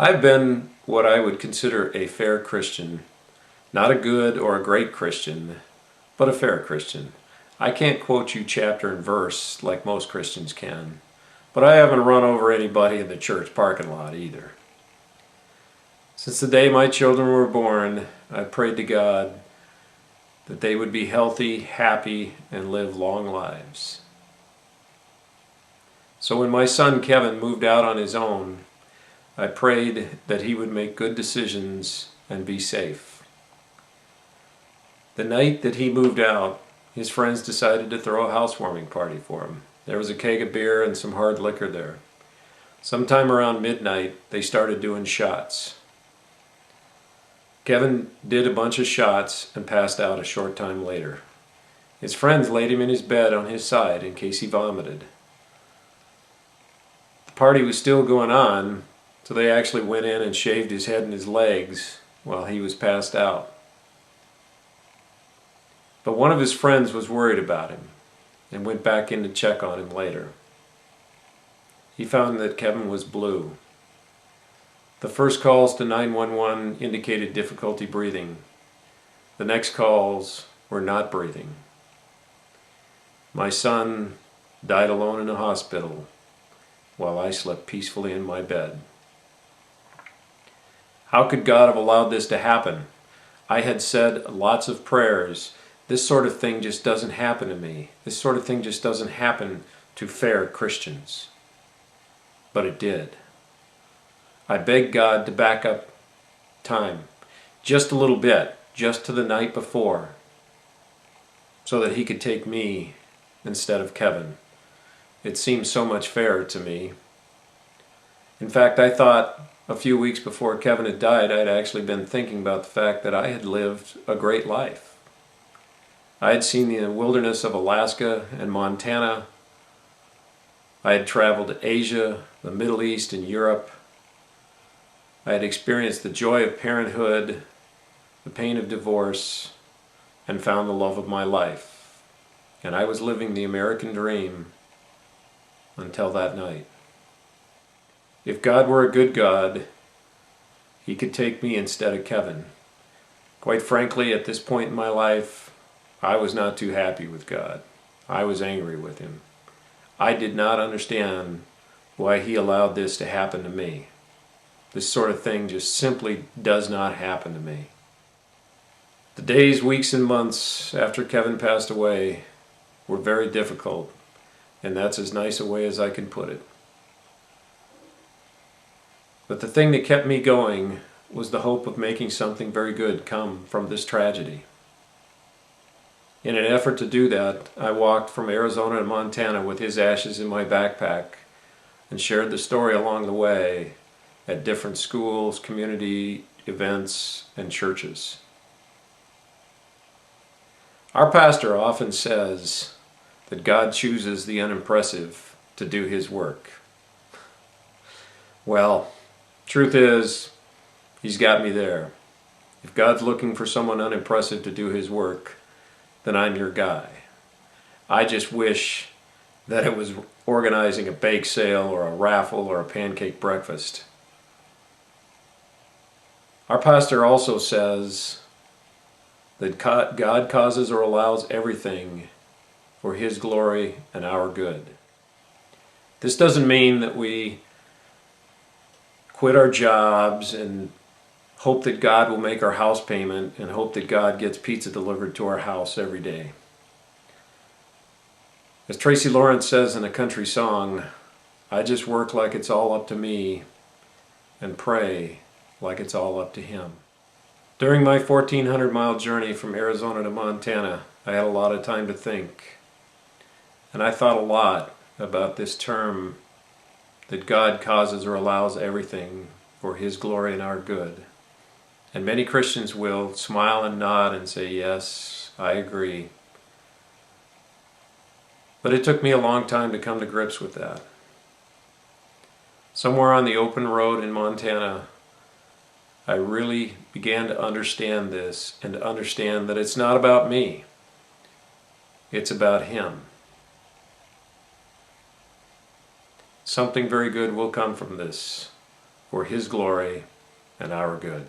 I've been what I would consider a fair Christian. Not a good or a great Christian, but a fair Christian. I can't quote you chapter and verse like most Christians can, but I haven't run over anybody in the church parking lot either. Since the day my children were born, I prayed to God that they would be healthy, happy, and live long lives. So when my son Kevin moved out on his own, I prayed that he would make good decisions and be safe. The night that he moved out, his friends decided to throw a housewarming party for him. There was a keg of beer and some hard liquor there. Sometime around midnight, they started doing shots. Kevin did a bunch of shots and passed out a short time later. His friends laid him in his bed on his side in case he vomited. The party was still going on, so they actually went in and shaved his head and his legs while he was passed out. But one of his friends was worried about him and went back in to check on him later. He found that Kevin was blue. The first calls to 911 indicated difficulty breathing. The next calls were not breathing. My son died alone in a hospital while I slept peacefully in my bed. How could God have allowed this to happen? I had said lots of prayers. This sort of thing just doesn't happen to me. This sort of thing just doesn't happen to fair Christians. But it did. I begged God to back up time, just a little bit, just to the night before, so that he could take me instead of Kevin. It seemed so much fairer to me. In fact, I thought a few weeks before Kevin had died, I'd actually been thinking about the fact that I had lived a great life. I had seen the wilderness of Alaska and Montana. I had traveled to Asia, the Middle East, and Europe. I had experienced the joy of parenthood, the pain of divorce, and found the love of my life. And I was living the American dream until that night. If God were a good God, he could take me instead of Kevin. Quite frankly, at this point in my life, I was not too happy with God. I was angry with him. I did not understand why he allowed this to happen to me. This sort of thing just simply does not happen to me. The days, weeks, and months after Kevin passed away were very difficult, and that's as nice a way as I can put it. But the thing that kept me going was the hope of making something very good come from this tragedy. In an effort to do that, I walked from Arizona to Montana with his ashes in my backpack and shared the story along the way at different schools, community events, and churches. Our pastor often says that God chooses the unimpressive to do his work. Well, truth is, he's got me there. If God's looking for someone unimpressive to do his work, then I'm your guy. I just wish that it was organizing a bake sale or a raffle or a pancake breakfast. Our pastor also says that God causes or allows everything for his glory and our good. This doesn't mean that we quit our jobs and hope that God will make our house payment and hope that God gets pizza delivered to our house every day. As Tracy Lawrence says in a country song, I just work like it's all up to me and pray like it's all up to him. During my 1,400-mile journey from Arizona to Montana, I had a lot of time to think. And I thought a lot about this term that God causes or allows everything for his glory and our good. And many Christians will smile and nod and say, yes, I agree. But it took me a long time to come to grips with that. Somewhere on the open road in Montana, I really began to understand this and to understand that it's not about me. It's about him. Something very good will come from this. for His glory and our good.